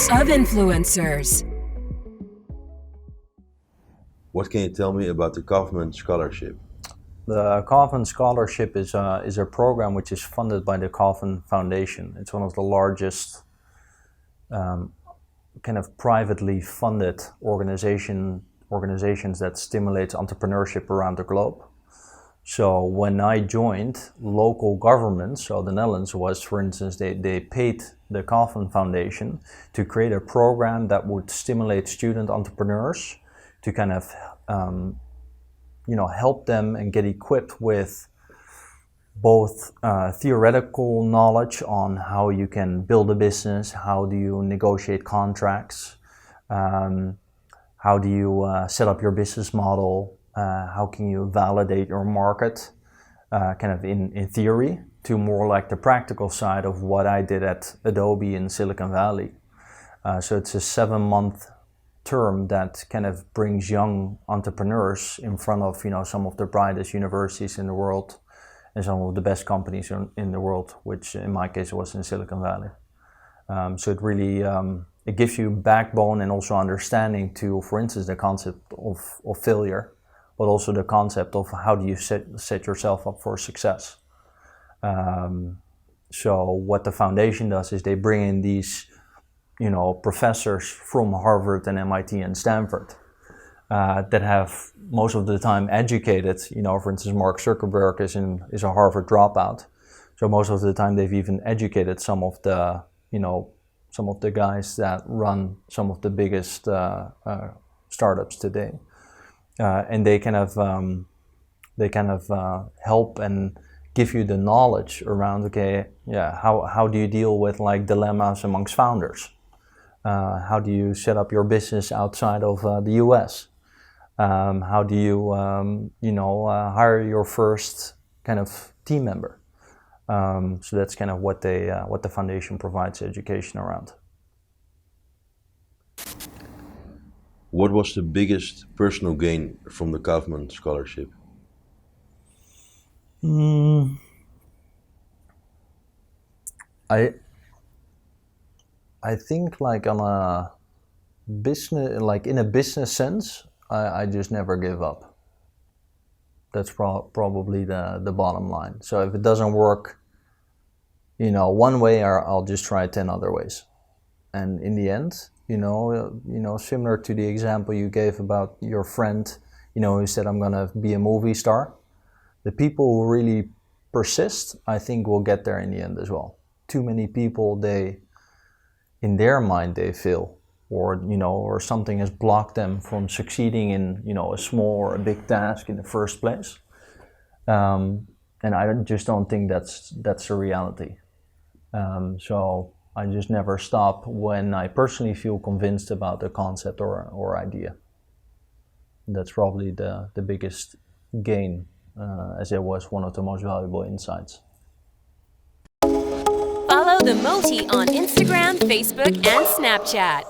Voice of Influencers. What can you tell me about the Kaufmann Scholarship? The Kaufmann Scholarship is a program which is funded by the Kaufmann Foundation. It's one of the largest kind of privately funded organizations that stimulates entrepreneurship around the globe. So when I joined, local governments, so the Netherlands was, for instance, they paid the Kaufmann Foundation to create a program that would stimulate student entrepreneurs to kind of help them and get equipped with both theoretical knowledge on how you can build a business, how do you negotiate contracts, how do you set up your business model, how can you validate your market, kind of in theory, to more like the practical side of what I did at Adobe in Silicon Valley. So it's a 7-month term that kind of brings young entrepreneurs in front of some of the brightest universities in the world and some of the best companies in the world, which in my case was in Silicon Valley. So it really it gives you backbone and also understanding to, for instance, the concept of failure, but also the concept of how do you set yourself up for success. So what the foundation does is they bring in these professors from Harvard and MIT and Stanford that have most of the time educated, for instance, Mark Zuckerberg is a Harvard dropout. So most of the time they've even educated some of the guys that run some of the biggest startups today. And they kind of help and give you the knowledge around, how do you deal with like dilemmas amongst founders? How do you set up your business outside of the US? How do you, hire your first kind of team member? So that's kind of what the foundation provides education around. What was the biggest personal gain from the Kaufmann Scholarship? I think like on a business, like in a business sense, I just never give up. That's probably the bottom line. So if it doesn't work, one way, I'll just try 10 other ways. And in the end, similar to the example you gave about your friend, who said, I'm gonna be a movie star. The people who really persist, I think will get there in the end as well. Too many people, in their mind they fail, or something has blocked them from succeeding in a small or a big task in the first place. And I just don't think that's the reality. So I just never stop when I personally feel convinced about a concept or idea. That's probably the biggest gain, as it was one of the most valuable insights. Follow the Moti on Instagram, Facebook, and Snapchat.